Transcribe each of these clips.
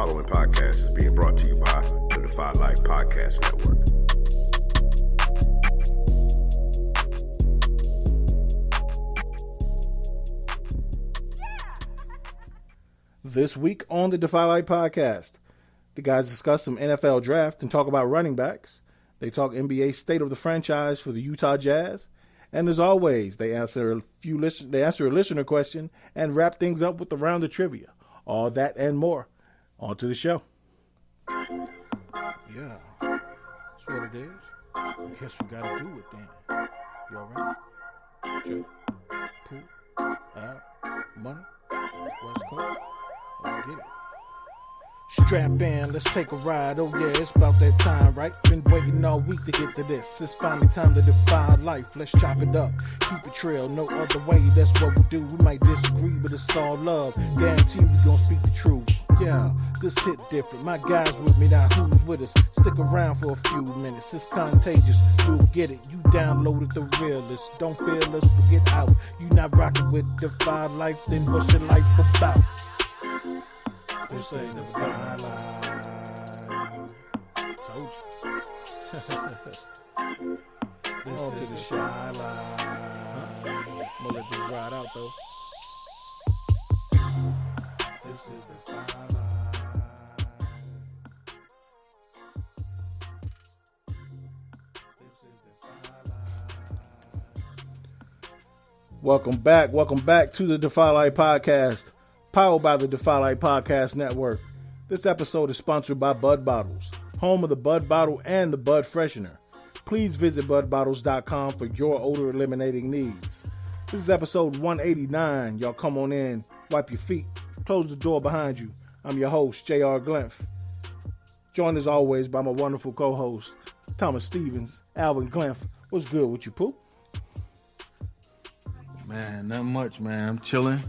following podcast is being brought to you by the Defy Life Podcast Network. This week on the Defy Life Podcast, the guys discuss some NFL draft and talk about running backs. They talk NBA state of the franchise for the Utah Jazz. And as always, they answer a listener question and wrap things up with a round of trivia. All that and more. On to the show. Yeah, that's what it is. I guess we gotta do it then. You alright? Check. Pool. Out. Money. West Coast. Let's get it. Strap in, let's take a ride. Oh yeah, it's about that time, right? Been waiting all week to get to this. It's finally time to defy life. Let's chop it up, keep it trail, no other way. That's what we do. We might disagree, but it's all love. Guarantee we gon' speak the truth. Yeah, this hit different. My guys with me, now who's with us? Stick around for a few minutes. It's contagious. You'll get it. You downloaded the realest. Don't feel us, forget out. You not rocking with Defy Life, then what's your life about? This ain't the Defy Life. Told you. This on to the Shy Life. I'm gonna let this ride out though. This is the Defy Life. This is the Defy Life. Welcome back to the Defy Life Podcast. Powered by the Defy Life Podcast Network. This episode is sponsored by Bud Bottles, home of the Bud Bottle and the Bud Freshener. Please visit budbottles.com for your odor eliminating needs. This is episode 189. Y'all come on in, wipe your feet, close the door behind you. I'm your host, J.R. Glenf. Joined as always by my wonderful co-host, Thomas Stevens, Alvin Glenf. What's good with you, Pooh? Man, not much, man. I'm chilling.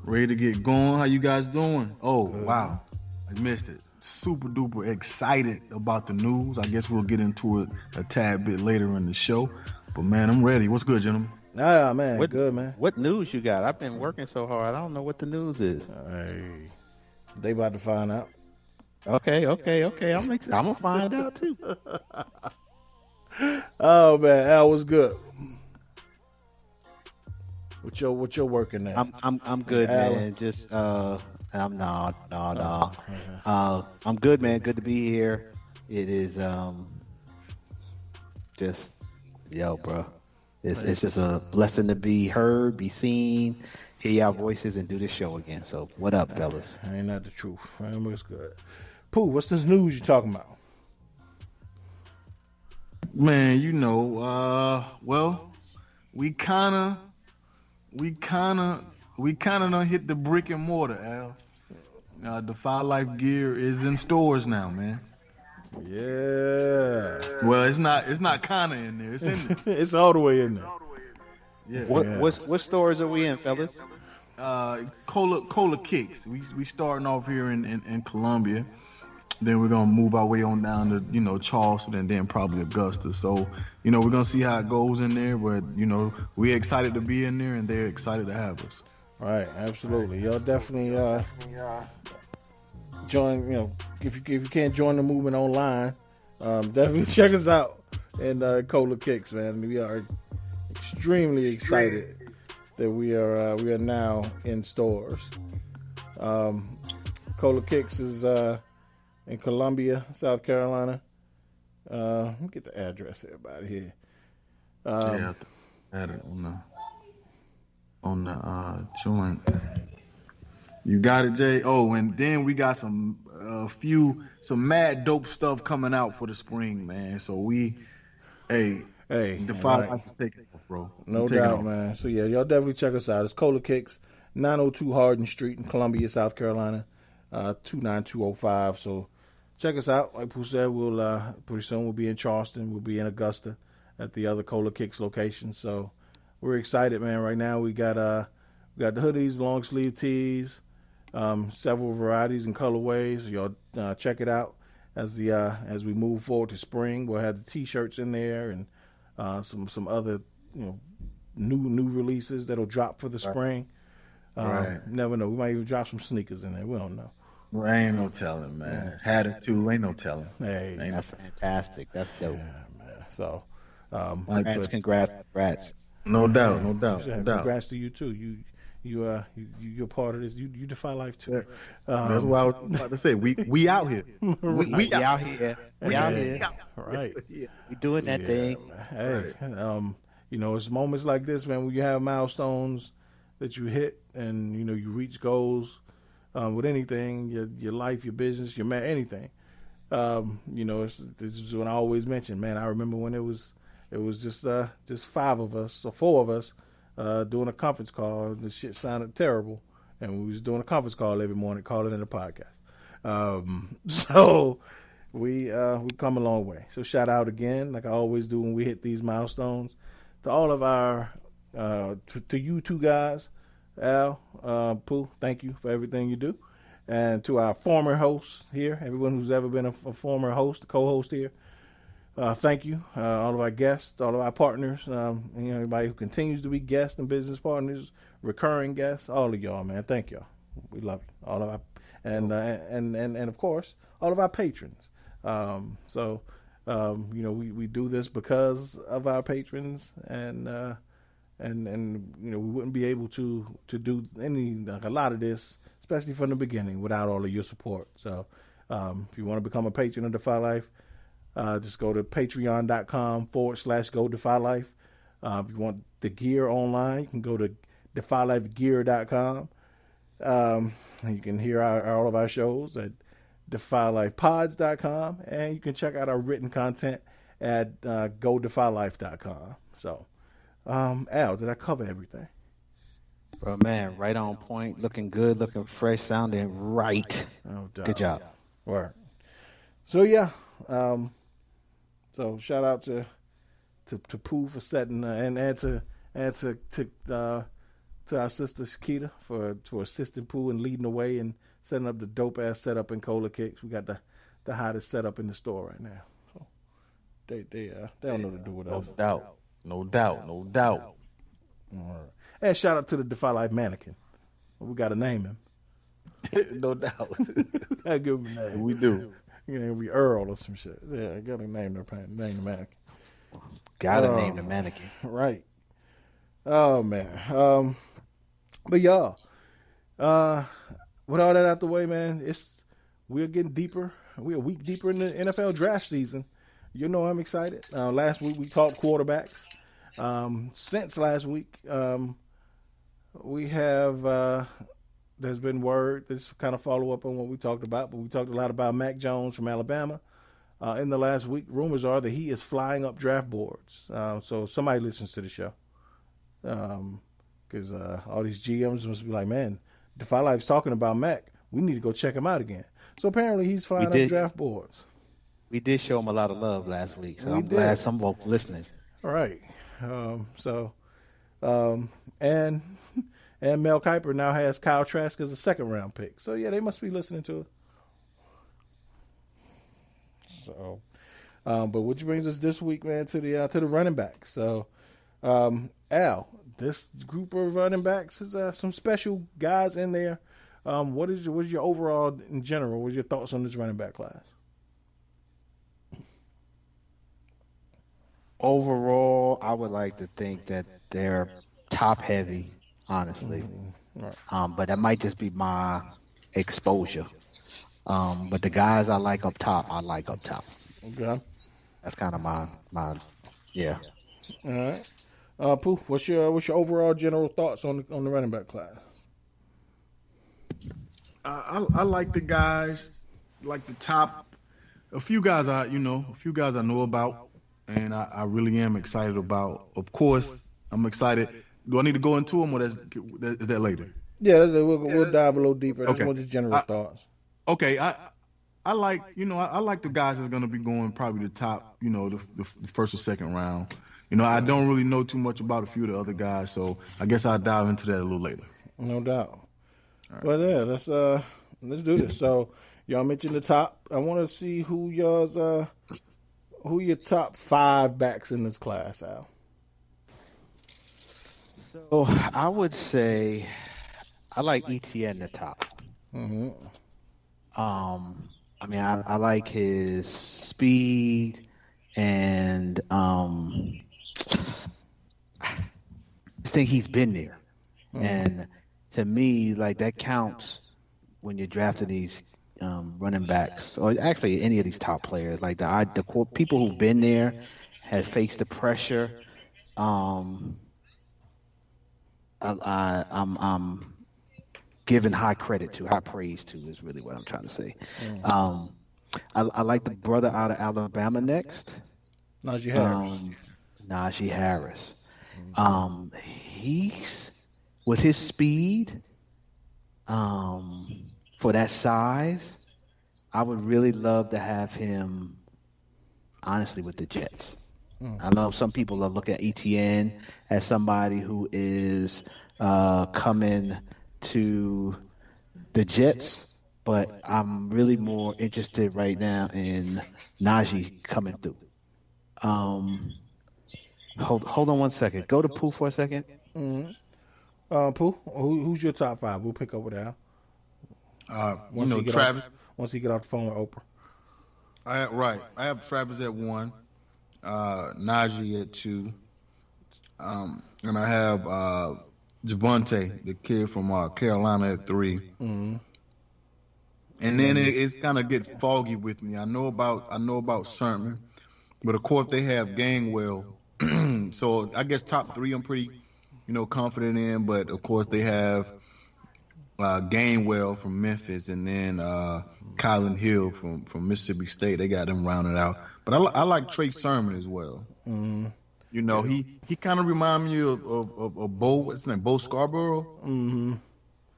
Ready to get going. How you guys doing? Oh, wow. I missed it. Super duper excited about the news. I guess we'll get into it a tad bit later in the show. But, man, I'm ready. What's good, gentlemen? Ah, man. Good, man. What news you got? I've been working so hard. I don't know what the news is. Hey, they about to find out. Okay. I'm going to find out, too. Oh, man. Al, what's good? What you're working at? I'm good, man. Just I'm good, man. Good to be here. It is just bro. It's just a blessing to be heard, be seen, hear y'all voices, and do this show again. So what up, fellas? Ain't that the truth? What's good? Pooh, what's this news you talking about? Man, well, we kind of done hit the brick and mortar, Al. Defy Life gear is in stores now, man. Yeah. Well, it's not kind of in there. It's in there. It's all the way in there. Yeah. What stores are we in, fellas? Cola Kicks. We starting off here in Columbia. Then we're gonna move our way on down to Charleston and then probably Augusta. So we're gonna see how it goes in there. But we're excited to be in there and they're excited to have us. Right, absolutely. Y'all definitely join. If you can't join the movement online, definitely check us out in Cola Kicks, man. We are extremely excited that we are now in stores. Cola Kicks is in Columbia, South Carolina. Let me get the address, everybody here. I had it on the joint. You got it, Jay. Oh, and then we got some mad dope stuff coming out for the spring, man. So Defy Life is taking off, bro. No doubt, man. So yeah, y'all definitely check us out. It's Cola Kicks, 902 Hardin Street in Columbia, South Carolina, 29205. So check us out. Like Pooh said, we'll pretty soon we'll be in Charleston. We'll be in Augusta at the other Cola Kicks location. So we're excited, man. Right now we got the hoodies, long sleeve tees, several varieties and colorways. Y'all check it out as we move forward to spring. We'll have the t-shirts in there and some other new releases that'll drop for the spring. Right. Never know. We might even drop some sneakers in there. We don't know. Ain't no telling, man. Had it too. Ain't no telling. Hey, That's fantastic. That's dope. yeah, man. So, Congrats. No doubt, no doubt, no doubt. congrats to you too. You're part of this. You defy life too. That's what I was about to say. We out here. We out here. We out here. Right. We doing that thing. Hey, it's moments like this, man, when you have milestones that you hit, and you reach goals with anything, your life, your business, your man, anything. This is what I always mention, man. I remember when it was just five of us or four of us doing a conference call. The shit sounded terrible, and we was doing a conference call every morning, calling it a podcast. So we come a long way. So shout out again, like I always do when we hit these milestones, to all of our to you two guys, Al, Pooh. Thank you for everything you do. And to our former hosts here, everyone who's ever been a former host, co-host here, thank you. All of our guests, all of our partners, everybody who continues to be guests and business partners, recurring guests, all of y'all, man. Thank y'all. We love you. All of our, and of course, all of our patrons. We do this because of our patrons, and we wouldn't be able to do a lot of this, especially from the beginning, without all of your support. So if you want to become a patron of Defy Life, just go to patreon.com/Go Defy Life. If you want the gear online, you can go to defylifegear.com. And you can hear all of our shows at defylifepods.com. And you can check out our written content at godefylife.com. So, Al, did I cover everything? Bro, man, right on point, looking good, looking fresh, sounding right. No doubt. Good job. Word. So yeah, so shout out to Pooh for setting and to our sister Shakita for assisting Pooh and leading the way and setting up the dope ass setup in Cola Kicks. We got the hottest setup in the store right now. So they don't know what to do with us. No doubt. All right. And shout out to the Defy Life mannequin. We got to name him. No doubt. Gotta give him a name. We do. It'll be Earl or some shit. Yeah, I gotta name the mannequin. Gotta name the mannequin. Right. Oh man. But y'all, with all that out the way, man, we're getting deeper. We're a week deeper in the NFL draft season. I'm excited. Last week we talked quarterbacks. Since last week, we have there's been word. This kind of follow up on what we talked about, but we talked a lot about Mac Jones from Alabama. In the last week, rumors are that he is flying up draft boards. So somebody listens to the show, because all these GMs must be like, man, Defy Life's talking about Mac. We need to go check him out again. So apparently he's flying up draft boards. We did show him a lot of love last week, so I'm glad some folks listening. All right. And Mel Kiper now has Kyle Trask as a second-round pick. So, yeah, they must be listening to it. So, but which brings us this week, man, to the running backs. So, Al, this group of running backs is some special guys in there. What is your overall, in general, what are your thoughts on this running back class? Overall, I would like to think that they're top-heavy, honestly. Mm-hmm. Right. But that might just be my exposure. But the guys I like up top. Okay. That's kind of my yeah. All right. Pooh, what's your overall general thoughts on the running back class? I like the guys, like the top. A few guys I know about, and I really am excited about. Of course, I'm excited. Do I need to go into them, or is that later? Yeah, we'll dive a little deeper. Okay. Just want the general thoughts. Okay, I like I like the guys that's gonna be going probably the top, the first or second round. I don't really know too much about a few of the other guys, so I guess I'll dive into that a little later. No doubt. Right. Well, yeah, let's do this. So y'all mentioned the top. I want to see who your top 5 backs in this class, Al. So I would say I like ETN the top. Mm-hmm. I mean, I like his speed and I just think he's been there. And to me, like that counts when you're drafting these running backs, or actually any of these top players. Like people who've been there, have faced the pressure. Um, I'm giving high credit to, high praise to is really what I'm trying to say. Um, I like the brother out of Alabama next, Najee Harris. um, Najee Harris. He's with his speed, for that size. I would really love to have him, honestly, with the Jets. I know some people are looking at ETN as somebody who is coming to the Jets, but I'm really more interested right now in Najee coming through. Um, hold on one second. Go to Pooh for a second. Pooh, who's your top five? We'll pick up with Al Travis. Once he get off the phone with Oprah. I have Travis at 1, Najee at 2, and I have Javonte, the kid from Carolina, at 3. And then it's kind of get foggy with me. I know about Sermon, but of course they have Gainwell. So I guess top 3 I'm pretty, confident in. But of course they have Gainwell from Memphis, and then Kylan Hill from Mississippi State. They got them rounded out. But I like Trey Sermon as well. He kind of reminds me of Bo. What's his name? Bo Scarborough.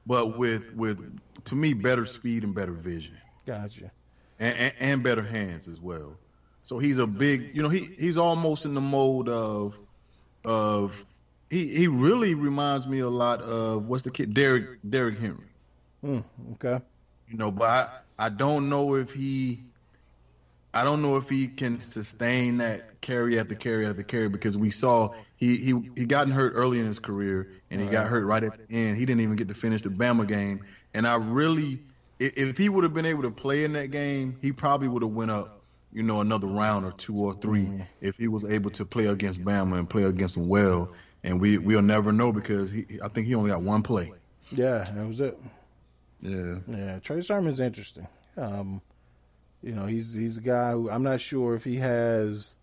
But with to me better speed and better vision. Gotcha. And better hands as well. So he's a big, he's almost in the mode of he really reminds me a lot of what's the kid Derrick Henry. Okay. But I don't know if he can sustain that carry after carry after carry, because we saw he gotten hurt early in his career, and he got hurt right at the end. He didn't even get to finish the Bama game. And I really, if he would have been able to play in that game, he probably would have went up, another round or 2 or 3 if he was able to play against Bama and play against them well. And we'll never know, because I think he only got 1 play. Yeah, that was it. Yeah. Trey Sermon's interesting. He's a guy who I'm not sure if he has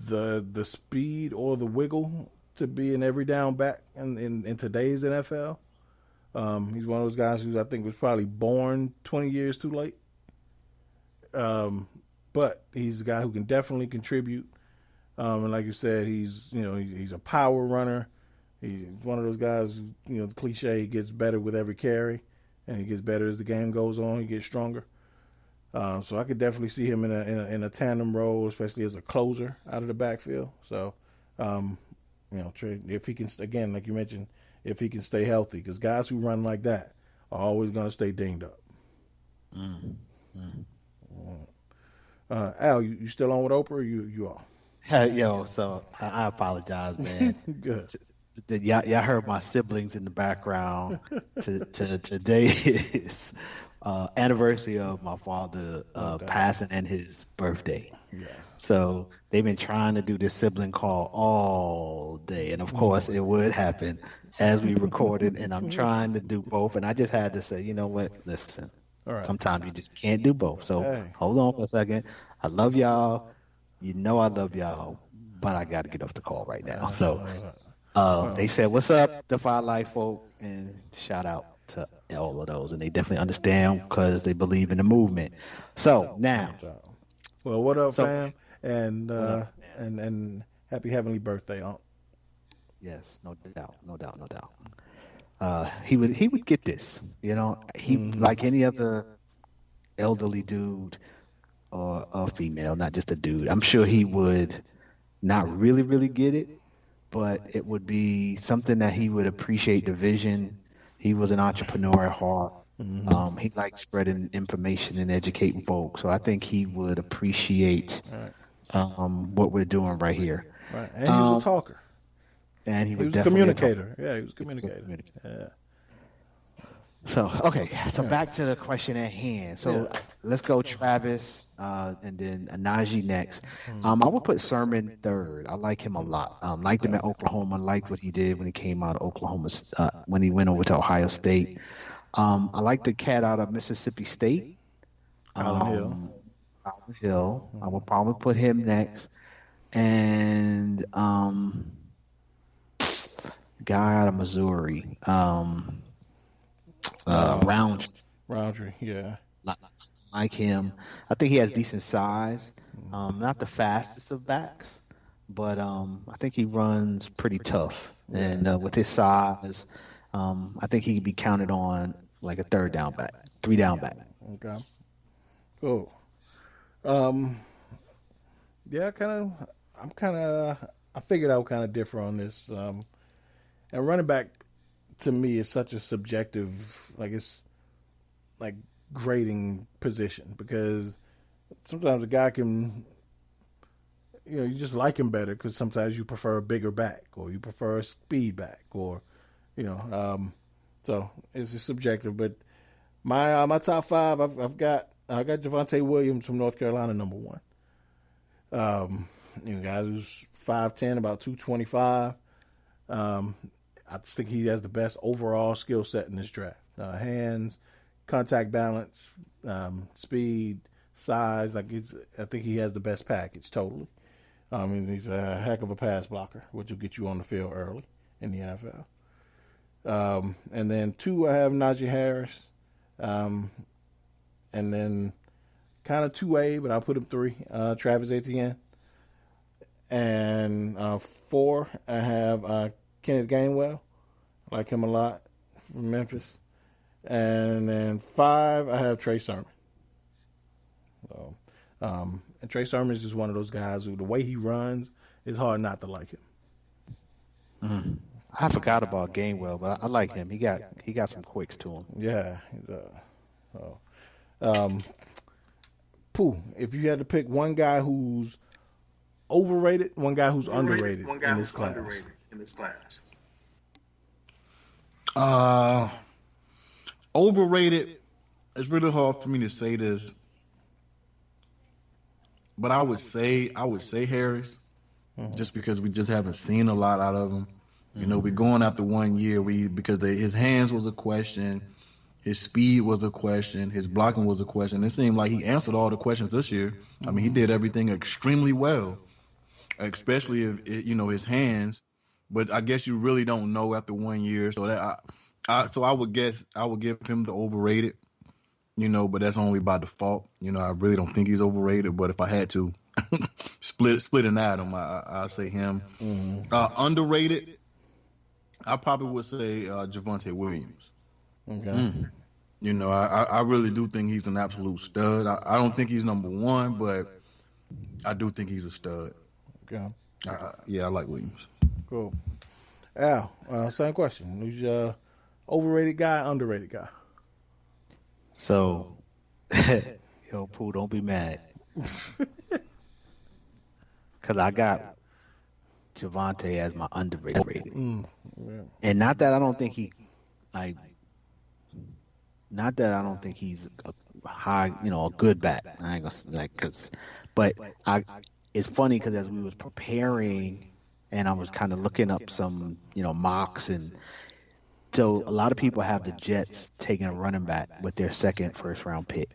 the speed or the wiggle to be an every down back in today's NFL. He's one of those guys who I think was probably born 20 years too late. But he's a guy who can definitely contribute. And like you said, he's a power runner. He's one of those guys who, the cliche, gets better with every carry, and he gets better as the game goes on. He gets stronger. So I could definitely see him in a tandem role, especially as a closer out of the backfield. So, Trey, if he can, again, like you mentioned, if he can stay healthy, because guys who run like that are always going to stay dinged up. Al, you still on with Oprah, or you off? Yo, so I apologize, man. Good. Y'all heard my siblings in the background. Today is anniversary of my father passing and his birthday. Yes. So they've been trying to do this sibling call all day, and of course it would happen as we recorded. And I'm trying to do both, and I just had to say, you know what? Listen, sometimes you just can't do both. So hold on for a second. I love y'all. I love y'all, but I got to get off the call right now. So they said, "What's up, Defy Life folk?" And shout out to all of those, and they definitely understand because they believe in the movement. So now, well, what up, fam? And and happy heavenly birthday, Unc. Yes, no doubt. He would get this. He like any other elderly dude or a female, not just a dude. I'm sure he would not really get it, but it would be something that he would appreciate the vision. He was an entrepreneur at heart. He liked spreading information and educating folks. So I think he would appreciate what we're doing right here. Right. And he was a talker. And he was a communicator. Yeah, he was a communicator. Yeah. So okay, so back to the question at hand. So let's go Travis, and then Najee next. I would put Sermon third. I like him a lot. Liked him at Oklahoma. Liked what he did when he came out of Oklahoma. When he went over to Ohio State. I like the cat out of Mississippi State. Colin Hill. I would probably put him next. And guy out of Missouri. Roundtree, yeah. Like him. I think he has decent size. Not the fastest of backs, but I think he runs pretty tough. And with his size, I think he can be counted on like a third down back, 3 down back. Okay. Cool. Yeah, I figured I would kind of differ on this. And running back to me is such a subjective, it's like grading position, because sometimes a guy can, you just like him better because sometimes you prefer a bigger back or you prefer a speed back or, so it's just subjective. But my top 5, I got Javonte Williams from North Carolina, number 1. Guys who's 5'10", about 225. I just think he has the best overall skill set in this draft. Hands, contact balance, speed, size. I think he has the best package totally. He's a heck of a pass blocker, which will get you on the field early in the NFL. And then 2, I have Najee Harris. And then kind of 2A, but I'll put him 3, Travis Etienne. And 4, I have Kenneth Gainwell. I like him a lot from Memphis. And then 5, I have Trey Sermon. So, and Trey Sermon is just one of those guys who, the way he runs, it's hard not to like him. Mm-hmm. I forgot about Gainwell, but I like him. He got some quicks to him. Yeah. Pooh, if you had to pick one guy who's overrated, one guy who's underrated in this class. Overrated. It's really hard for me to say this, but I would say Harris, just because we just haven't seen a lot out of him. We're going after 1 year. Because his hands was a question, his speed was a question, his blocking was a question. It seemed like he answered all the questions this year. He did everything extremely well, especially if his hands. But I guess you really don't know after 1 year. So I would give him the overrated. But that's only by default. I really don't think he's overrated. But if I had to split an atom, I'll say him. Underrated, I probably would say Javonte Williams. Okay. I really do think he's an absolute stud. I don't think he's number 1, but I do think he's a stud. Okay. I like Williams. Cool. Al, same question. Who's your overrated guy, underrated guy? So, Pooh, don't be mad. Because I got Javonte as my underrated. Yeah. And not that I don't think he's a high, a good back. I ain't gonna but it's funny because as we was preparing and I was kind of looking up some, mocks, and so a lot of people have the Jets taking a running back with their second first round pick.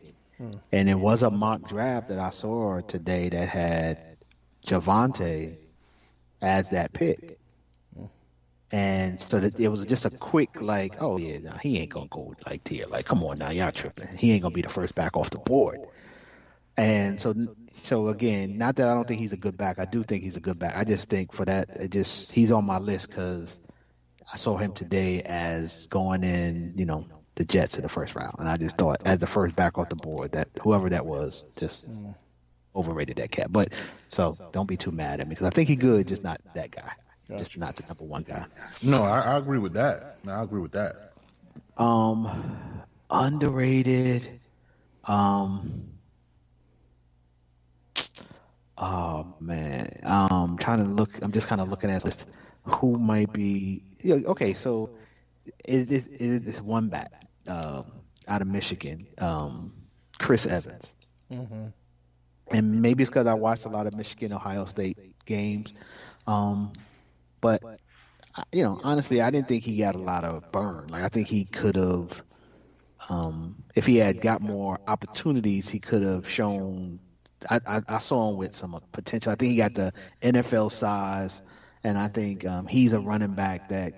And it was a mock draft that I saw today that had Javonte as that pick. And so that it was just a quick oh yeah, nah, he ain't gonna go like here. Like, come on now, y'all tripping. He ain't gonna be the first back off the board. And so again, not that I don't think he's a good back. I do think he's a good back. I just think for that, he's on my list because I saw him today as going in, the Jets in the first round, and I just thought as the first back off the board that whoever that was just overrated that cat. But so don't be too mad at me because I think he's good, just not that guy. Gotcha. Just not the number 1 guy. No, I agree with that. Underrated. Oh man. Trying to look. I'm just kind of looking at this. Who might be? Okay, so it is one back. out of Michigan, Chris Evans. Mm-hmm. And maybe it's because I watched a lot of Michigan Ohio State games. But honestly, I didn't think he got a lot of burn. Like I think he could have, if he had got more opportunities, he could have shown. I saw him with some potential. I think he got the NFL size, and I think he's a running back that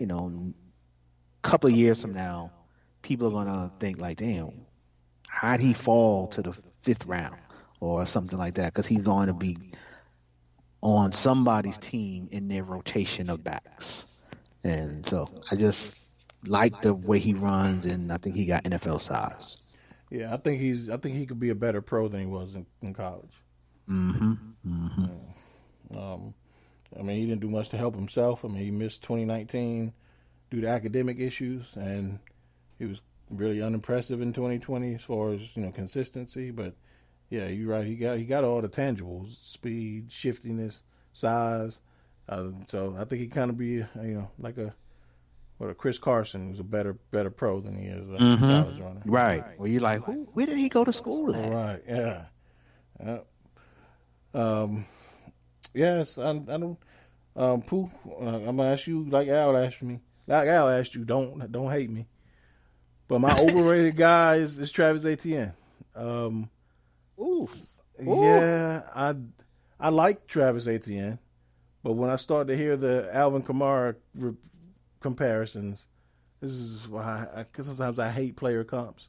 couple of years from now, people are gonna think like, damn, how'd he fall to the 5th round or something like that? Because he's going to be on somebody's team in their rotation of backs. And so I just like the way he runs, and I think he got NFL size. Yeah, I think he could be a better pro than he was in college. Mm-hmm. Mm-hmm. I mean, he didn't do much to help himself. I mean, he missed 2019 due to academic issues, and he was really unimpressive in 2020 as far as consistency. But yeah, you're right. He got all the tangibles: speed, shiftiness, size. So I think he kind of be like a Chris Carson, who's a better pro than he is college runner. Right. Well, you're like, where did he go to school at? Right. Yeah. Yes. I don't. Pooh. I'm gonna ask you like Al asked me. Like Al asked you. Don't hate me. But my overrated guy is Travis Etienne. Ooh. Yeah, I like Travis Etienne, but when I start to hear the Alvin Kamara comparisons, this is why cause sometimes I hate player comps.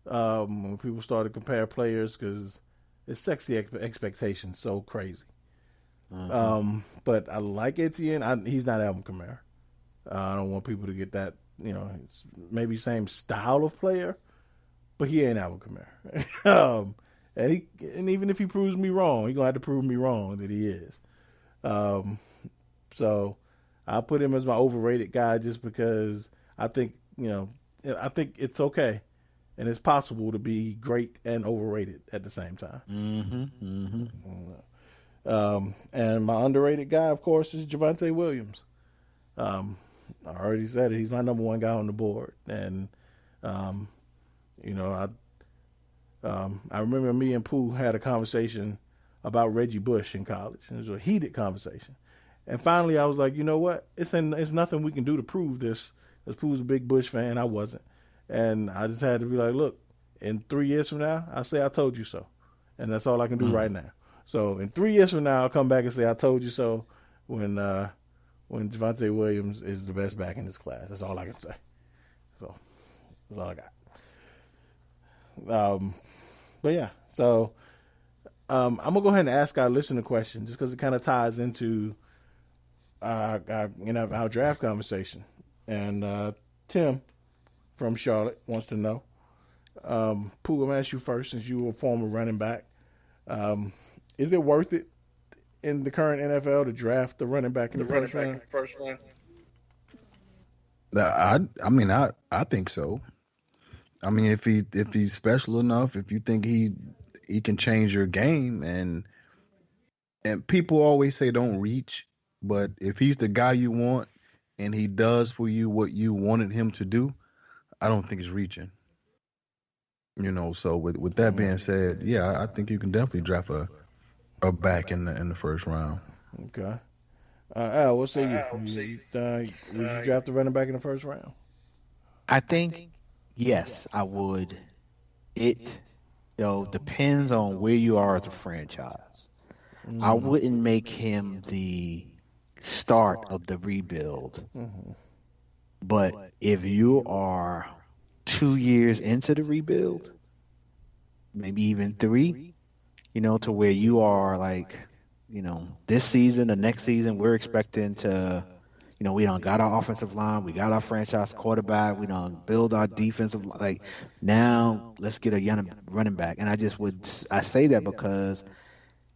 When people start to compare players, because it's sexy expectations so crazy. But I like Etienne. He's not Alvin Kamara. I don't want people to get that. It's maybe same style of player, but he ain't Alvin Kamara. And even if he proves me wrong, he's gonna have to prove me wrong that he is. So I put him as my overrated guy just because I think it's okay, and it's possible to be great and overrated at the same time. Mm-hmm. Mm-hmm. And my underrated guy, of course, is Javonte Williams. I already said it. He's my number one guy on the board, and I remember me and Pooh had a conversation about Reggie Bush in college, and it was a heated conversation. And finally, I was like, you know what? It's nothing we can do to prove this. Because Pooh's a big Bush fan, I wasn't, and I just had to be like, look, in 3 years from now, I say I told you so, and that's all I can do right now. So in 3 years from now, I'll come back and say I told you so when Javonte Williams is the best back in this class. That's all I can say. So that's all I got. But yeah, so I'm gonna go ahead and ask our listener question just because it kind of ties into our draft conversation. And Tim from Charlotte wants to know. Pooh, I'm gonna ask you first, since you were a former running back. Is it worth it in the current NFL to draft the running back in the first round? I think so. I mean, if he's special enough, if you think he can change your game, and people always say don't reach, but if he's the guy you want and he does for you what you wanted him to do, I don't think he's reaching. So with that being said, yeah, I think you can definitely draft a back in the first round. Okay. Al, what say you? Would you draft the running back in the first round? I think yes, I would. It depends on where you are as a franchise. I wouldn't make him the start of the rebuild. But if you are 2 years into the rebuild, maybe even 3, to where you are like, this season, the next season, we're expecting to, we done got our offensive line, we got our franchise quarterback, we done build our defensive, like now let's get a young running back. And I say that because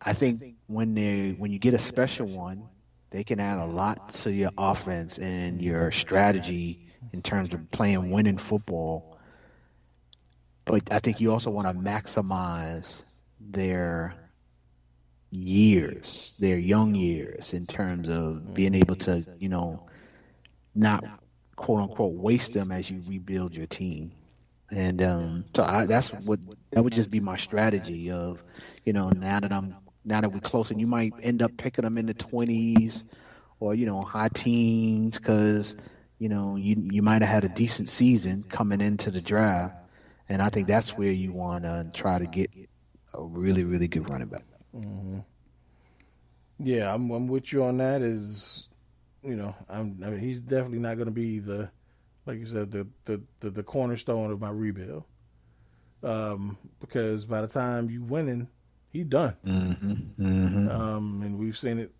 I think when you get a special one, they can add a lot to your offense and your strategy in terms of playing winning football. But I think you also want to maximize their young years in terms of being able to, not quote unquote waste them as you rebuild your team. And that would just be my strategy of, now that we're close, and you might end up picking them in the 20s or high teens because you might have had a decent season coming into the draft, and I think that's where you want to try to get a really really good running back. Yeah, I'm with you on that. I mean, he's definitely not going to be like you said, the cornerstone of my rebuild. Because by the time you winning, he done. And we've seen it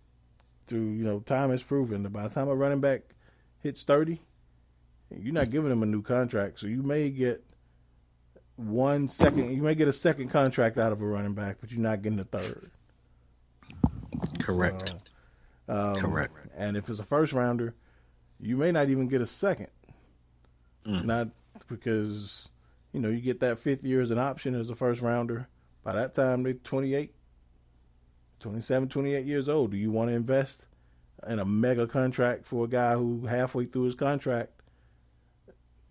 through, time has proven that by the time a running back hits 30, you're not giving him a new contract. So you may get a second contract out of a running back, but you're not getting a third. Correct. Correct. And if it's a first rounder, you may not even get a second. Not because, you get that fifth year as an option as a first rounder. By that time, they're 28 years old. Do you want to invest in a mega contract for a guy who halfway through his contract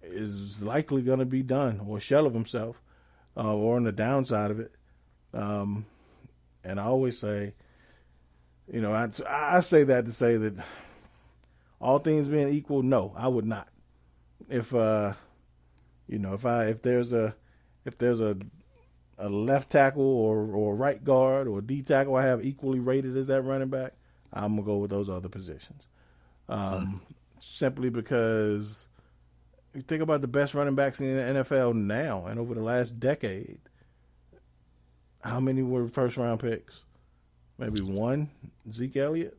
is likely going to be done or shell of himself or on the downside of it? And I always say, I say that to say that all things being equal, no, I would not. If there's a left tackle or a right guard or a D tackle I have equally rated as that running back, I'm gonna go with those other positions. Simply because you think about the best running backs in the NFL now and over the last decade, how many were first round picks? Maybe one, Zeke Elliott.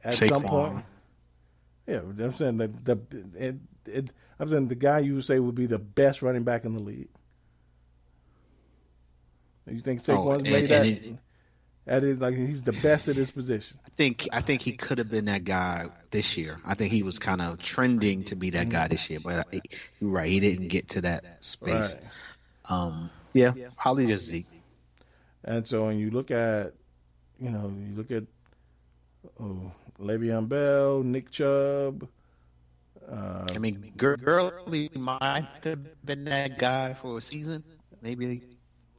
At some point, yeah. I'm saying I'm saying the guy you would say would be the best running back in the league. You think Saquon's made that? That is like he's the best at his position. I think he could have been that guy this year. I think he was kind of trending to be that guy this year, but you're right, he didn't get to that space. Right. Probably just Zeke. And so when you look at, Le'Veon Bell, Nick Chubb. Gurley might have been that guy for a season, maybe.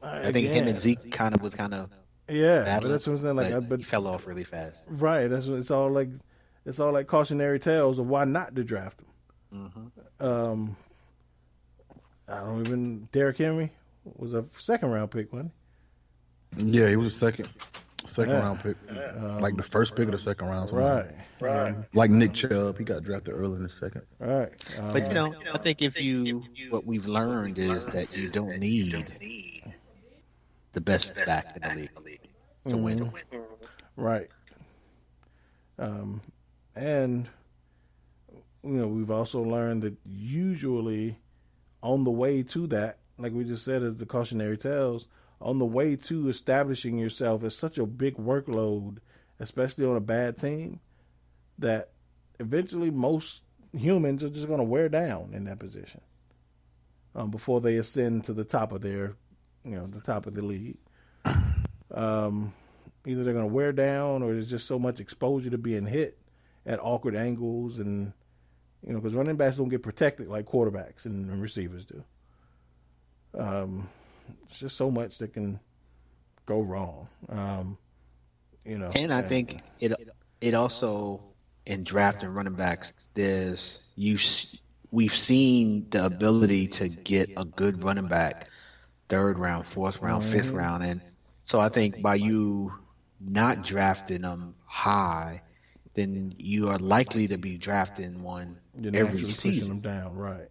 I think him and Zeke was yeah, but that's what I'm saying. But he fell off really fast. Right. That's what it's all like. It's all like cautionary tales of why not to draft him. Derrick Henry was a second round pick, wasn't he? Yeah, he was a second round pick, like the first pick of the second round. Right. Like Nick Chubb, he got drafted early in the second. Right. But I think what we've learned is that you don't need the best back in the league to win. Right. And we've also learned that usually on the way to that, like we just said, as the cautionary tales, on the way to establishing yourself is such a big workload, especially on a bad team, that eventually most humans are just going to wear down in that position before they ascend to the top of the top of the league. Either they're going to wear down or there's just so much exposure to being hit at awkward angles and, because running backs don't get protected like quarterbacks and receivers do. It's just so much that can go wrong. And I think it also in drafting running backs, we've seen the ability to get a good running back third round, fourth round, fifth round, and so I think by you not drafting them high, then you are likely to be drafting one every season. Pushing them down, right?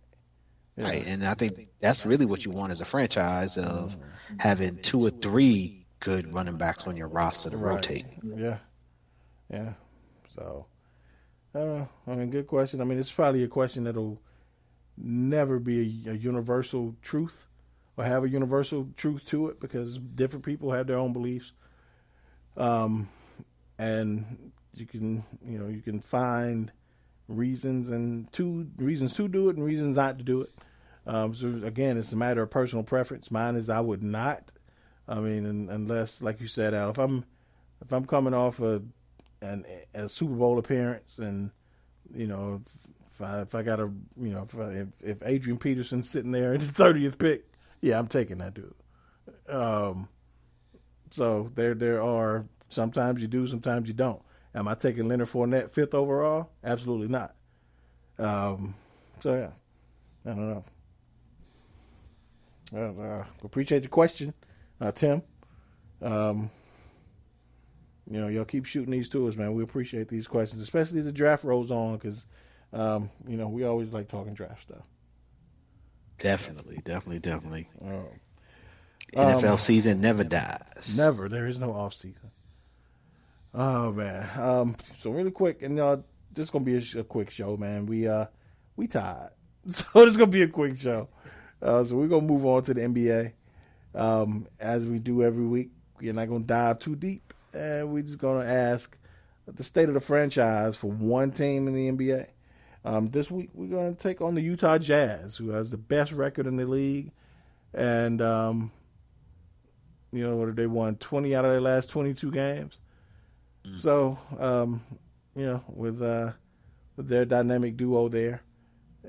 Yeah. Right, and I think that's really what you want as a franchise of having 2 or 3 good running backs on your roster to rotate. Yeah. So, I don't know. I mean, good question. I mean, it's probably a question that'll never be a universal truth or have a universal truth to it because different people have their own beliefs. And you can find reasons to do it and reasons not to do it. So again, it's a matter of personal preference. Mine is I would not. I mean, unless, like you said, Al, if I'm coming off a Super Bowl appearance and If I got if Adrian Peterson's sitting there at the 30th pick, yeah, I'm taking that dude. So there are sometimes you do, sometimes you don't. Am I taking Leonard Fournette 5th overall? Absolutely not. So yeah, I don't know. Appreciate the question, Tim. Y'all keep shooting these to us, man. We appreciate these questions, especially as the draft rolls on, because we always like talking draft stuff. Definitely. NFL season never dies. Never. There is no off season. Oh man. So really quick, and this is gonna be a quick show, man. We tied, so it's gonna be a quick show. So we're gonna move on to the NBA, as we do every week. We're not gonna dive too deep, and we're just gonna ask the state of the franchise for one team in the NBA. This week we're gonna take on the Utah Jazz, who has the best record in the league, and they won 20 out of their last 22 games. So, with their dynamic duo there,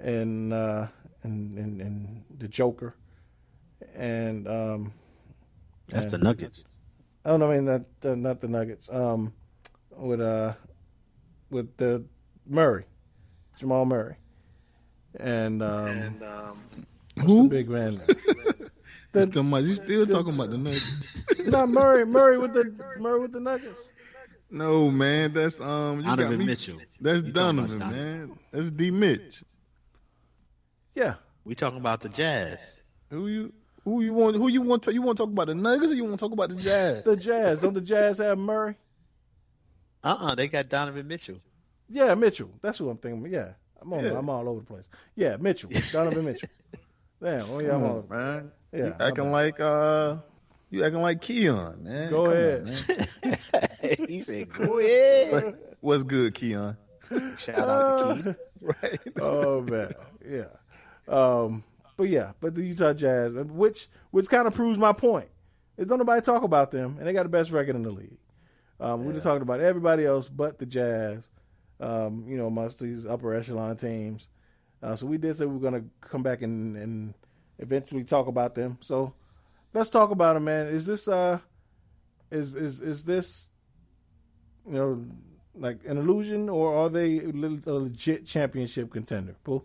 and the Joker, and that's the Nuggets. Oh no, I mean not the Nuggets. With the Murray, Jamal Murray, and who's the big man? You still talking about the Nuggets? Not Murray with the Nuggets. No, man, that's Donovan Mitchell. That's Donovan, man. That's D. Mitch. Yeah, we talking about the Jazz. Who you want to talk about the Nuggets, or you want to talk about the Jazz? The Jazz. Don't the Jazz have Murray? They got Donovan Mitchell. Yeah, Mitchell. That's who I'm thinking. Yeah, I'm all over the place. Yeah, Mitchell. Donovan Mitchell. Damn. Oh yeah, I'm all man. Yeah, you acting like Keon, man. Go ahead. On, man. He said, "Go ahead." What's good, Keon? Shout out to Keon. Right. Oh man, yeah. But the Utah Jazz, which kind of proves my point, is don't nobody talk about them, and they got the best record in the league. We're just talking about everybody else but the Jazz. Amongst these upper echelon teams. So we did say we were going to come back and eventually talk about them. So let's talk about them, man. Is this is this like an illusion, or are they a legit championship contender? Pooh?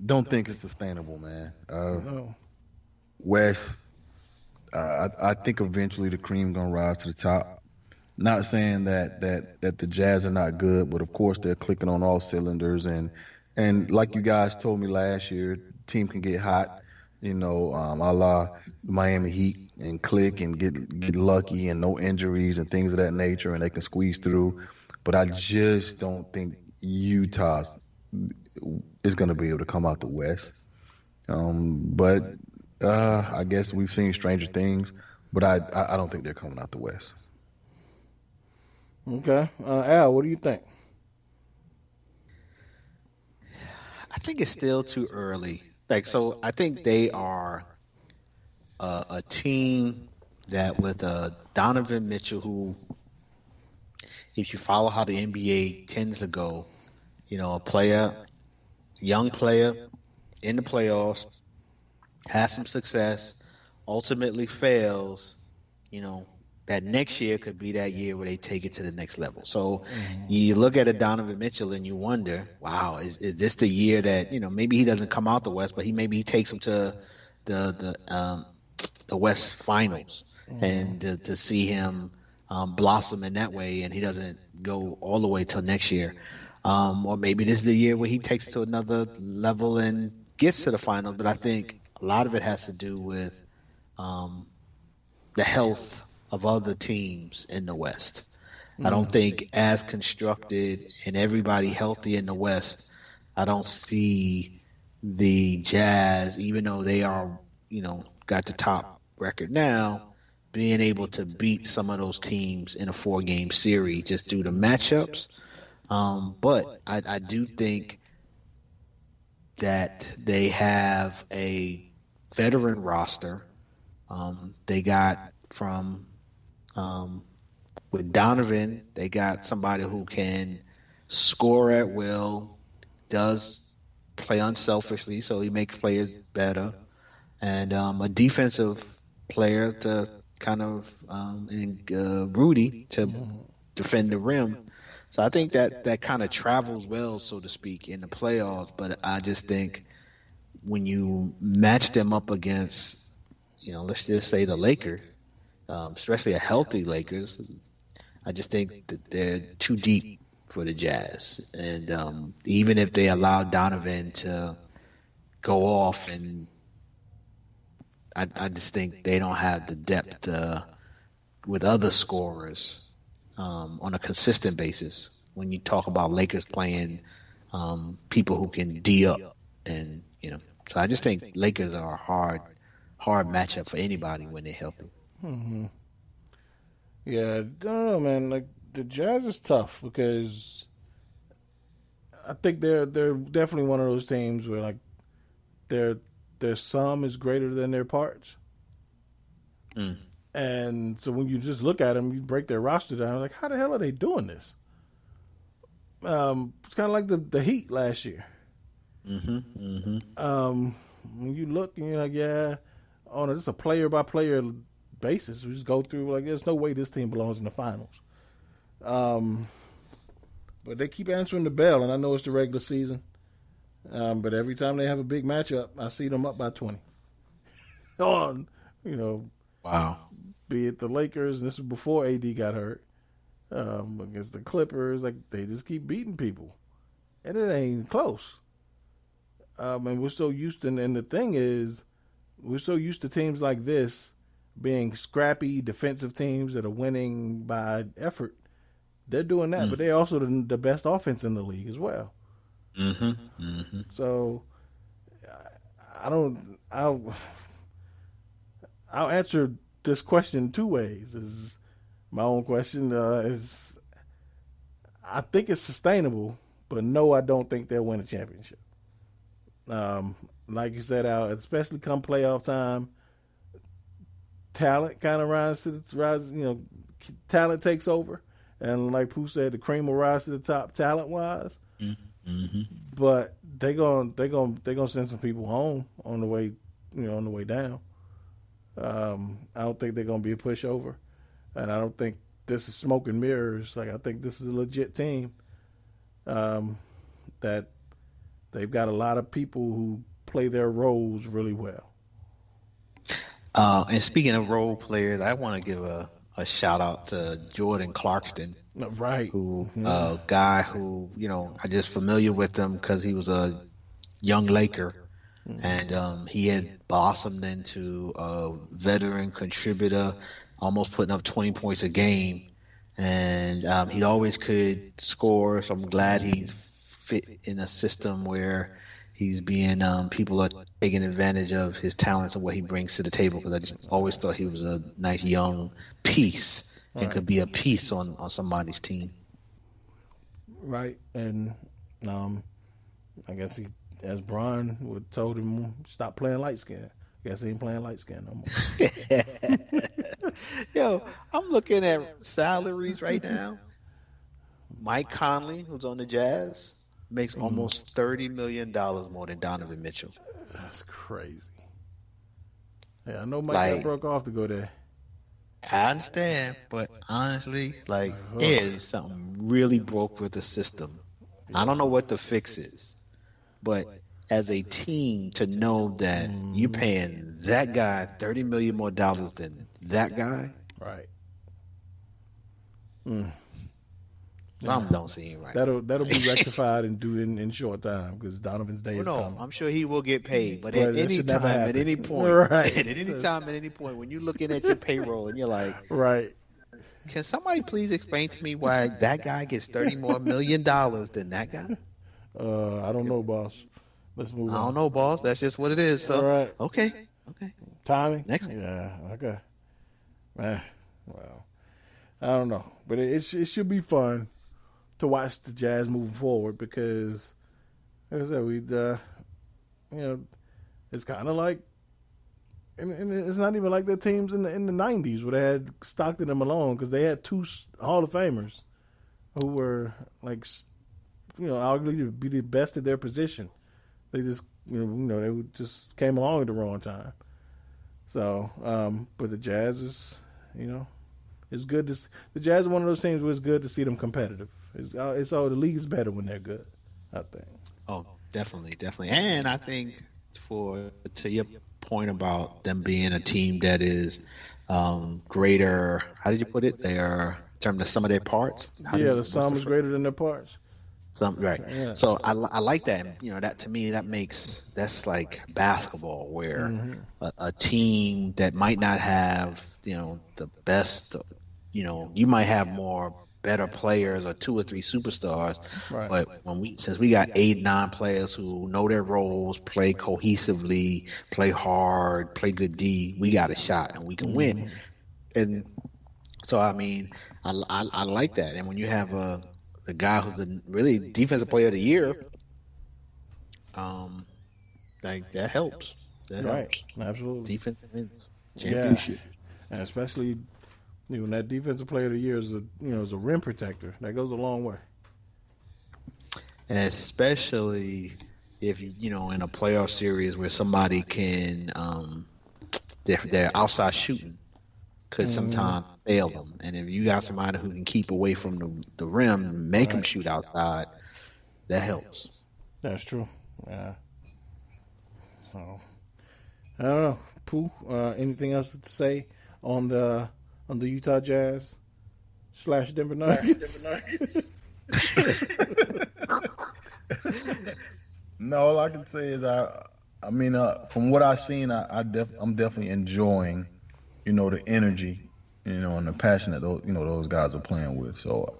Don't think it's sustainable, man. No. West, I think eventually the cream gonna rise to the top. Not saying that the Jazz are not good, but of course they're clicking on all cylinders, and like you guys told me last year, team can get hot, a la Miami Heat, and click and get lucky and no injuries and things of that nature, and they can squeeze through. But I just don't think Utah is going to be able to come out the West. But I guess we've seen stranger things, but I don't think they're coming out the West. Okay. Al, what do you think? I think it's still too early. I think they are a team that with Donovan Mitchell, who, if you follow how the NBA tends to go, a young player in the playoffs, has some success, ultimately fails, that next year could be that year where they take it to the next level. So you look at a Donovan Mitchell and you wonder, wow, is this the year that, maybe he doesn't come out the West, but he takes them to the West Finals, and to see him blossom in that way, and he doesn't go all the way till next year. Or maybe this is the year where he takes it to another level and gets to the finals. But I think a lot of it has to do with the health of other teams in the West. I don't think, as constructed and everybody healthy in the West, I don't see the Jazz, even though they are, got the top record now, being able to beat some of those teams in a 4-game series just due to matchups. But I do think that they have a veteran roster. They got from with Donovan, they got somebody who can score at will, does play unselfishly, so he makes players better, and a defensive player to kind of Rudy to defend the rim. So I think that kind of travels well, so to speak, in the playoffs. But I just think when you match them up against, let's just say the Lakers, especially a healthy Lakers, I just think that they're too deep for the Jazz. And even if they allow Donovan to go off, and I just think they don't have the depth with other scorers on a consistent basis. When you talk about Lakers playing people who can D up, and so I just think Lakers are a hard matchup for anybody when they're healthy. Mm-hmm. Yeah, I don't know, man. Like the Jazz is tough because I think they're definitely one of those teams where like their sum is greater than their parts. Mm. And so when you just look at them, you break their roster down. Like, how the hell are they doing this? It's kind of like the Heat last year. Mm-hmm. Mm-hmm. When you look and you're like, yeah, on just a player by player basis, we just go through like, there's no way this team belongs in the finals. But they keep answering the bell, and I know it's the regular season. But every time they have a big matchup, I see them up by 20. Wow. Be it the Lakers, and this was before AD got hurt, against the Clippers, like they just keep beating people, and it ain't close. And we're so used to, and the thing is, we're so used to teams like this being scrappy defensive teams that are winning by effort. They're doing that, but they're also the best offense in the league as well. Mm-hmm. Mm-hmm. So I'll answer this question two ways. Is my own question is I think it's sustainable, but no, I don't think they'll win a championship. Like you said, Al, especially come playoff time, talent kind of talent takes over, and like Pooh said, the cream will rise to the top talent wise. Mm-hmm. But they gonna send some people home on the way down. I don't think they're gonna be a pushover, and I don't think this is smoke and mirrors. Like I think this is a legit team. That they've got a lot of people who play their roles really well. And speaking of role players, I want to give a shout out to Jordan Clarkson. Right. Who guy who, I just familiar with him because he was a young Laker, and he had blossomed into a veteran contributor, almost putting up 20 points a game, and he always could score. So I'm glad he fit in a system where he's being people are taking advantage of his talents and what he brings to the table, because I just always thought he was a nice young piece. And could be a piece on somebody's team. Right. And I guess as Bron would told him, stop playing light skin. I guess he ain't playing light skin no more. Yo, I'm looking at salaries right now. Mike Conley, who's on the Jazz, makes almost $30 million more than Donovan Mitchell. That's crazy. Yeah, I know Mike got broke off to go there. I understand, but honestly, something really broke with the system. I don't know what the fix is, but as a team, to know that you're paying that guy $30 million more than that guy, right? Something don't seem right. That'll be rectified in short time because Donovan's day is coming. I'm sure he will get paid, but at any time, at any point, right. at any time, at any point, when you're looking at your payroll and you're like, right, can somebody please explain to me why that guy gets $30 more million than that guy? I don't know, boss. Let's move on. I don't know, boss. That's just what it is. So, all right. Okay. Timing. Next. Yeah. Okay. Well, I don't know, but it should be fun to watch the Jazz moving forward because, like I said, it's kind of like, and it's not even like the teams in the 90s where they had Stockton and Malone, because they had two Hall of Famers who were like arguably to be the best at their position. They just, they just came along at the wrong time. So, but the Jazz is, it's good to. The Jazz are one of those teams where it's good to see them competitive. It's all the league is better when they're good, I think. Oh, definitely. And I think to your point about them being a team that is greater. How did you put it? They are in terms of some of their parts. The sum is greater than their parts. Right. Yeah. So I like that. That to me that's like basketball where a team that might not have the best. You might have more better players or 2 or 3 superstars, right. But since we got 8, 9 players who know their roles, play cohesively, play hard, play good D, we got a shot and we can win. And so I like that. And when you have a guy who's a really defensive player of the year, like that helps. That helps. Absolutely. Defense wins championship, and especially. When that defensive player of the year is a rim protector, that goes a long way. And especially if in a playoff series where somebody can their outside shooting could sometimes fail them, and if you got somebody who can keep away from the rim and make them shoot outside, that helps. That's true. Yeah. So I don't know, Pooh. Anything else to say on the Utah Jazz / Denver Nuggets? No, all I can say is from what I've seen, I'm definitely enjoying, the energy, and the passion that those guys are playing with. So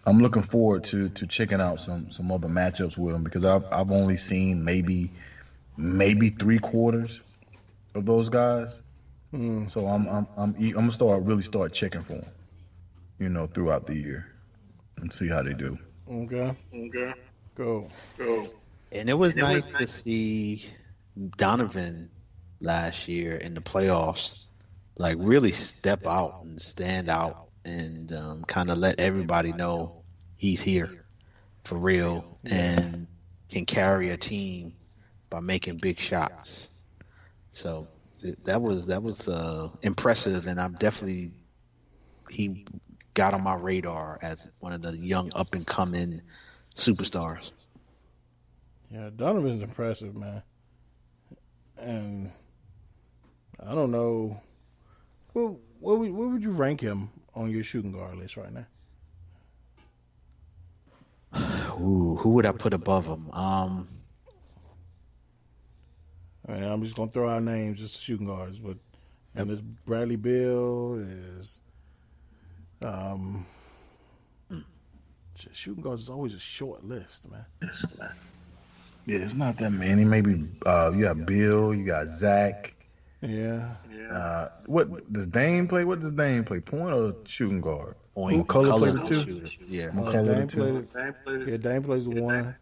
I'm looking forward to checking out some other matchups with them because I've only seen maybe 3/4 of those guys. So I'm gonna start checking for them, throughout the year, and see how they do. Okay. Go. And it was nice to see Donovan last year in the playoffs, like really step out and stand out and kind of let everybody know he's here for real and can carry a team by making big shots. So. That was impressive, and he got on my radar as one of the young up and coming superstars. Yeah, Donovan's impressive, man, and I don't know. Well, where would you rank him on your shooting guard list right now? Ooh, who would I put above him? I'm just gonna throw out names, just shooting guards, but there's Bradley Beal, there's shooting guards is always a short list, man. Yeah, it's not that many. Maybe you got Bill, you got Zach. Yeah. What does Dame play? Point or shooting guard? Point. McCullough played the 2. Yeah, Dame played it. Yeah, Dame plays the 1.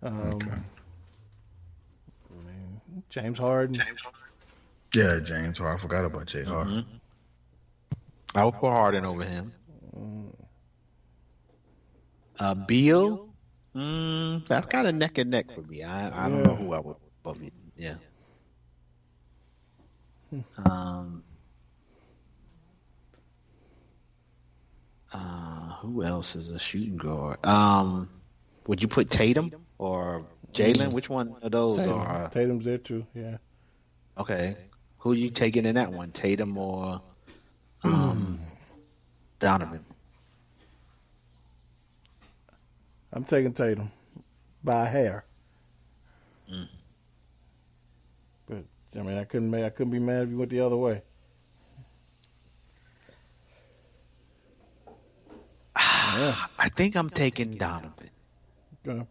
Okay. James Harden. Yeah, James Harden. I forgot about James Harden. I would put Harden over him. Beal, that's kind of neck and neck for me. I don't know who I would above it. Yeah. Who else is a shooting guard? Would you put Tatum or Jalen? Which one of those are? Tatum's there too. Yeah. Okay. Who are you taking in that one? Tatum or Donovan? I'm taking Tatum by a hair. But I couldn't be mad if you went the other way. I think I'm taking Donovan. Okay.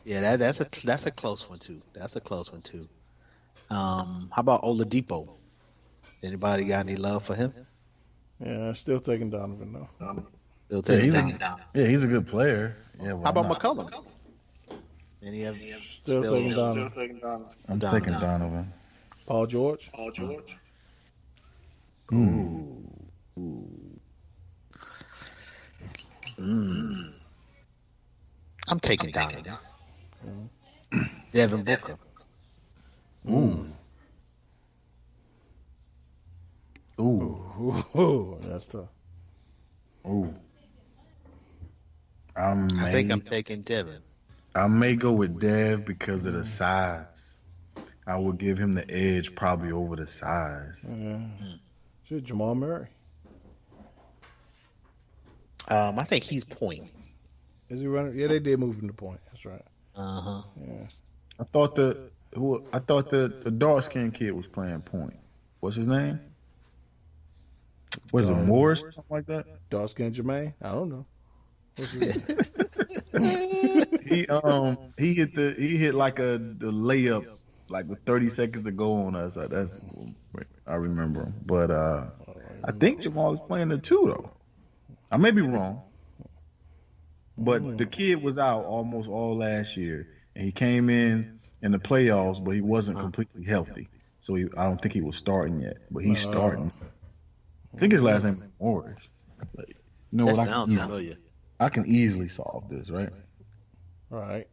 Yeah, that's a close one too. How about Oladipo? Anybody got any love for him? Yeah, still taking Donovan though. Still taking Donovan. He's a good player. Yeah. How about McCollum? Still taking Donovan. I'm taking Donovan. Paul George. Ooh. I'm taking Donovan. Devin Booker. Ooh, that's tough. Ooh. I think I'm taking Devin. I may go with Dev because of the size. I would give him the edge probably over the size. Shit, Jamal Murray. I think he's point. Is he running? Yeah, they did move him to point. That's right. Yeah. I thought the dark skinned kid was playing point. What's his name? Was it Morris? Something like that? Dark skinned Jermaine? I don't know. What's his name? he hit like the layup like with 30 seconds to go on us. I remember him. But I think Jamal was playing the 2 though. I may be wrong. But the kid was out almost all last year, and he came in the playoffs, but he wasn't completely healthy. So I don't think he was starting yet, but he's starting. I think his last name is Morris. You know That what? sounds familiar. I can easily solve this, right? All right.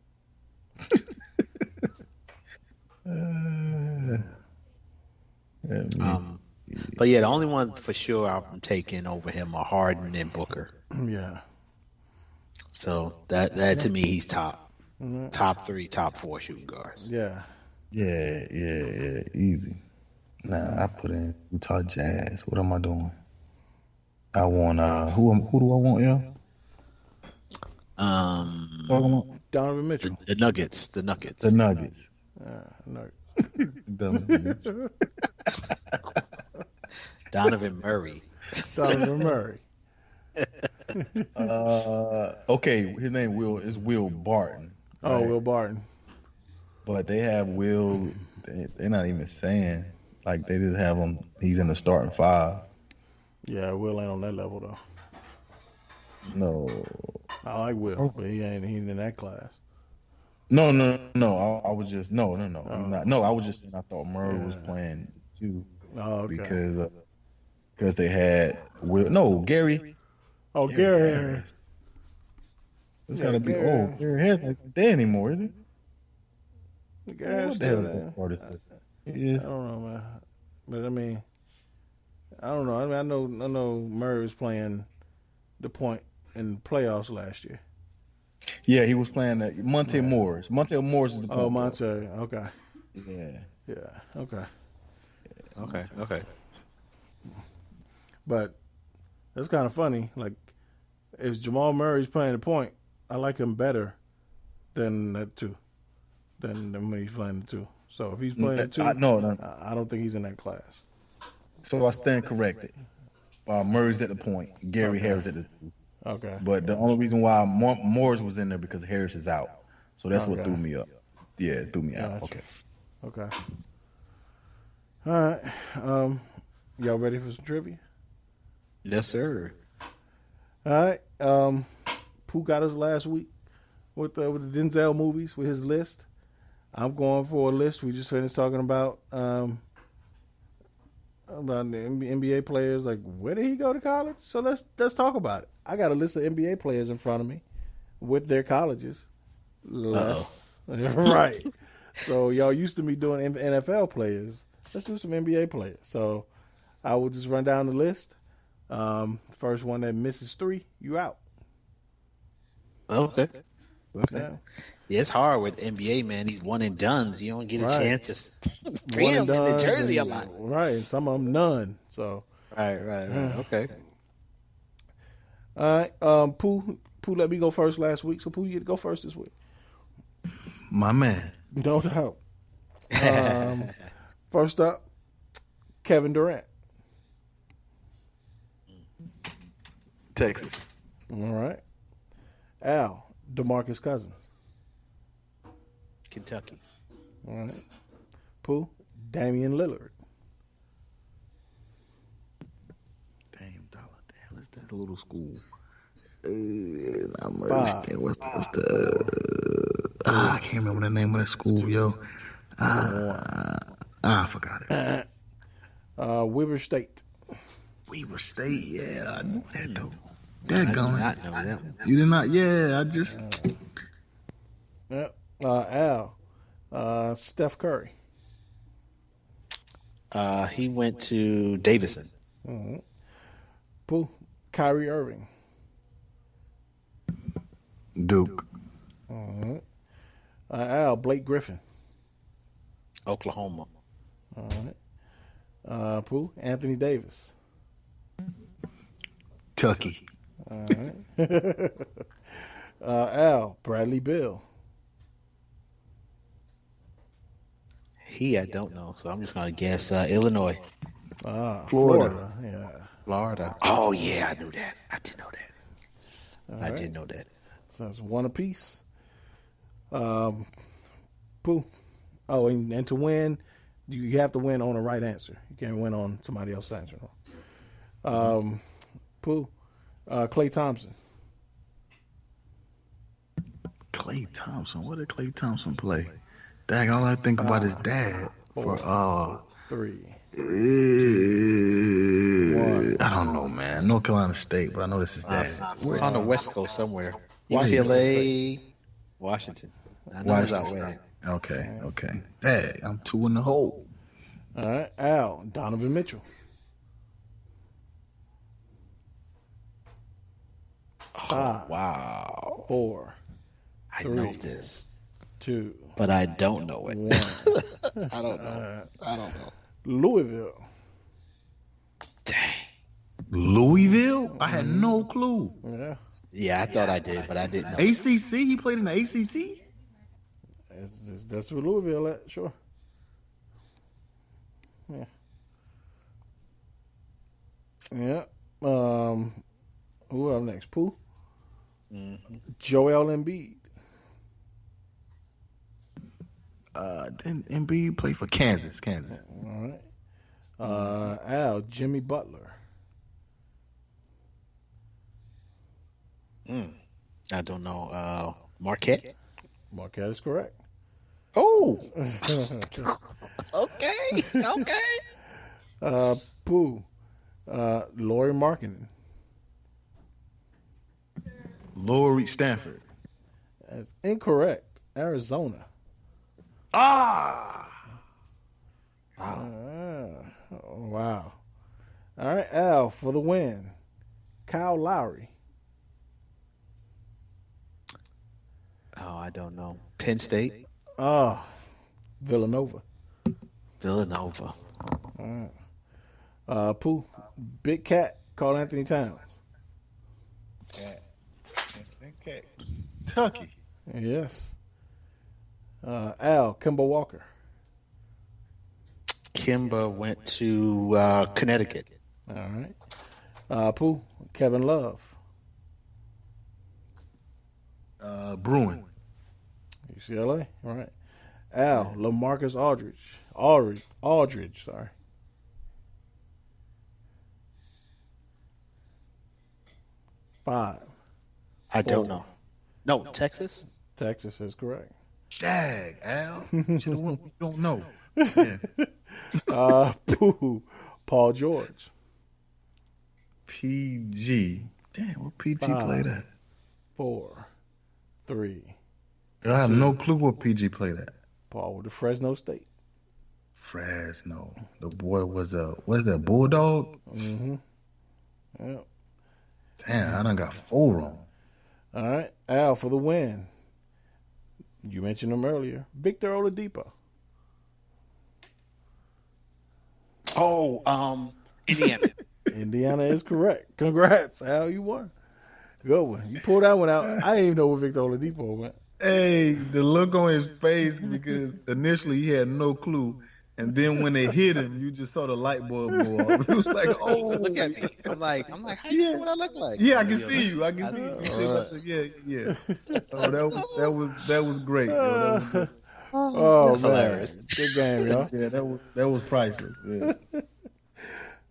But yeah, the only one for sure I'm taking over him are Harden and Booker. Yeah. So that to me, he's top 3, top 4 shooting guards. Yeah. Yeah, easy. Nah, I put in Utah Jazz. What am I doing? I want who do I want, yeah? Donovan Mitchell. The Nuggets. The Nuggets. The Nuggets. Donovan Murray. Donovan Murray. Okay, his name is Will Barton. Oh, right? Will Barton. But they have Will. They're not even saying like they just have him. He's in the starting 5. Yeah, Will ain't on that level though. No. I like Will, but he ain't in that class. No. I was just no. I'm not. No, I was just saying I thought Murray was playing too. Oh, okay. Because they had Will. No, Gary. Oh, Gary Harris. It's gotta be old. Gary Harris ain't there anymore, is he? Gary Harris still there. I don't know, man. But I mean, I don't know. I know Murray was playing the point in the playoffs last year. Yeah, he was playing that. Monte Morris. Monte Morris is the point. Oh, Monte. Okay. Yeah. Okay. Okay. But that's kind of funny. Like, if Jamal Murray's playing the point, I like him better than that 2. Than when he's playing the 2. So if he's playing the 2, no. I don't think he's in that class. So I stand corrected. Murray's at the point. Gary Harris at the 2. Okay. But the only reason why Morris was in there because Harris is out. So that's what threw me up. Yeah, it threw me out. Okay. All right. Y'all ready for some trivia? Yes, sir. All right. Pooh got us last week with the Denzel movies with his list. I'm going for a list. We just finished talking about the NBA players. Like, where did he go to college? So let's talk about it. I got a list of NBA players in front of me with their colleges. Right. So y'all used to me doing NFL players. Let's do some NBA players. So I will just run down the list. First one that misses 3, you out. Okay. Yeah, it's hard with NBA, man. These one and dones. You don't get a chance to bring them in the jersey a lot. Right. Some of them none. So. Right. Okay. All right. Pooh let me go first last week. So Pooh, you get to go first this week. My man. No doubt. First up, Kevin Durant. Texas. All right. Al, DeMarcus Cousins. Kentucky. All right. Pooh, Damian Lillard. Damn, it's that little school. I can't remember the name of that school, yo. I forgot it. Weber State. Weber State, yeah, I know that though. That I going. did not know that one. You did not? Yeah, I just. Yep. Al. Steph Curry. He went to Davidson. Mm-hmm. Pooh. Kyrie Irving. Duke. Mm-hmm. Al. Blake Griffin. Oklahoma. All right. Pooh. Anthony Davis. Tucky. All right. Al. Bradley Beal. I don't know, so I'm just gonna guess Illinois. Florida. Yeah. Florida. Oh yeah, I knew that. I did know that. I did know that. So that's one apiece. Pooh. Oh, and to win, you have to win on the right answer. You can't win on somebody else's answer. Pooh. Klay Thompson. Klay Thompson. What did Klay Thompson play? Dang, all I think about is dad. For 3. I don't know, man. North Carolina State, but I know this is dad. It's on the West Coast somewhere. Washington UCLA, Washington. I know it's out west. Okay. Dang, I'm 2 in the hole. All right. Al. Donovan Mitchell. Oh, wow. 4. I 3, know this, 2. but I don't know it. 1. I don't know. I don't know. Louisville. Dang. Louisville? I had no clue. Yeah. Yeah, I thought I did, but I didn't know. ACC? He played in the ACC? That's where Louisville at, sure. Yeah. Yeah. Who up next? Pooh? Mm-hmm. Joel Embiid. Then Embiid played for Kansas. All right. Al. Jimmy Butler. I don't know. Marquette? Marquette is correct. Oh! Okay. Pooh. Laurie Markkinen. Laurie Stanford. That's incorrect. Arizona. Ah! Wow. All right, Al, for the win. Kyle Lowry. Oh, I don't know. Penn State? Villanova. Pooh. Big Cat. Carl Anthony Towns. Kentucky. Yes. Al. Kemba Walker. Kimba went to Connecticut. All right. Pooh. Kevin Love. Bruin. UCLA. All right. Al. LaMarcus Aldridge. Sorry. Five. I don't know. No, Texas? Texas is correct. Dag, Al. You don't know. Yeah. Pooh. Paul George. PG. Damn, what PG 5, played at? 4, 3. I have no clue what PG played at. Paul with the Fresno State. Fresno. The boy was that Bulldog? Mm-hmm. Yep. Damn, I done got 4 wrong. All right. Al, for the win. You mentioned him earlier. Victor Oladipo. Oh, Indiana. Indiana is correct. Congrats, Al. You won. Good one. You pulled that one out. I didn't even know where Victor Oladipo went. Hey, the look on his face, because initially he had no clue. And then when they hit him, you just saw the light bulb go off. It was like, oh. Look at me. I'm like, how you know what I look like? Yeah, I can see you. I can see you. Yeah. Oh, that was great. Yo. That was Oh, man. Hilarious. Good game, y'all. Yeah, that was priceless. Yeah.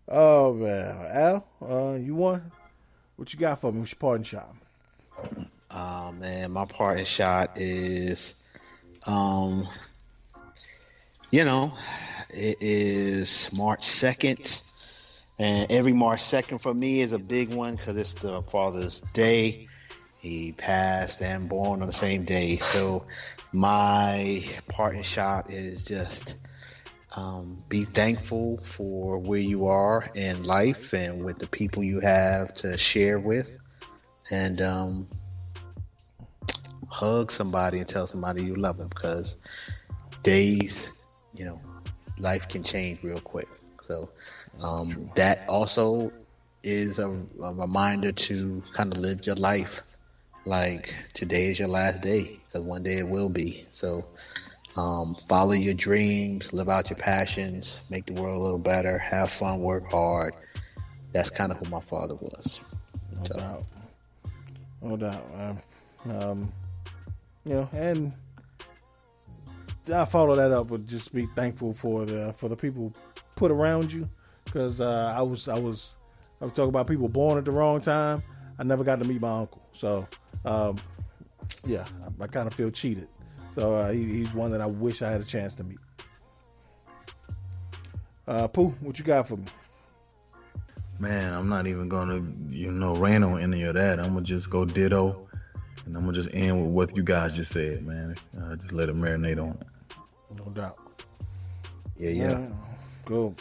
Oh, man. Al, you won. What you got for me? What's your parting shot? Oh, man, my parting shot is, it is March 2nd. And every March 2nd for me is a big one because it's the Father's Day. He passed and born on the same day. So my parting shot is just be thankful for where you are in life and with the people you have to share with, and hug somebody and tell somebody you love them, because days, life can change real quick. So that also is a reminder to kind of live your life like today is your last day, because one day it will be. So follow your dreams, live out your passions, make the world a little better, have fun, work hard. That's kind of who my father was. No doubt, man. And I follow that up with just be thankful for the people put around you, because I was talking about people born at the wrong time. I never got to meet my uncle, so I kind of feel cheated. So he's one that I wish I had a chance to meet. Pooh, what you got for me? Man, I'm not even gonna, rain on any of that. I'm gonna just go ditto, and I'm gonna just end with what you guys just said, man. Just let it marinate on it. No doubt. Yeah. Cool.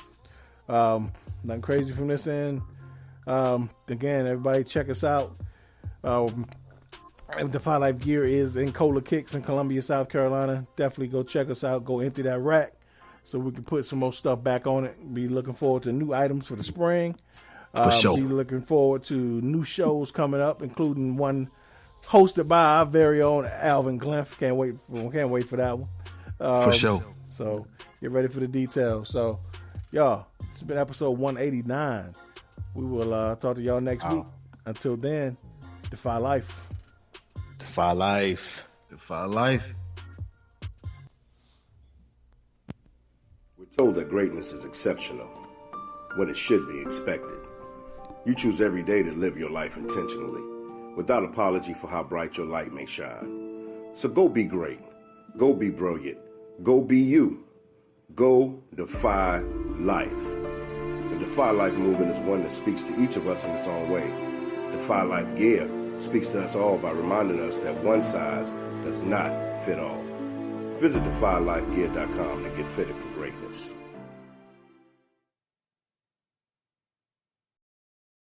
Nothing crazy from this end. Again, everybody check us out. Defy Life gear is in Cola Kicks in Columbia, South Carolina. Definitely go check us out. Go empty that rack so we can put some more stuff back on it. Be looking forward to new items for the spring. For sure. Be looking forward to new shows coming up, including one hosted by our very own Alvin Glenf. Can't wait for that one. For sure. So get ready for the details. So, y'all, it's been episode 189. We will talk to y'all next week. Until then, Defy Life. Defy life. Defy life. We're told that greatness is exceptional, when it should be expected. You choose every day to live your life intentionally, without apology for how bright your light may shine. So go be great. Go be brilliant. Go be you. Go defy life. The Defy Life movement is one that speaks to each of us in its own way. Defy Life gear speaks to us all by reminding us that one size does not fit all. Visit defylifegear.com to get fitted for greatness.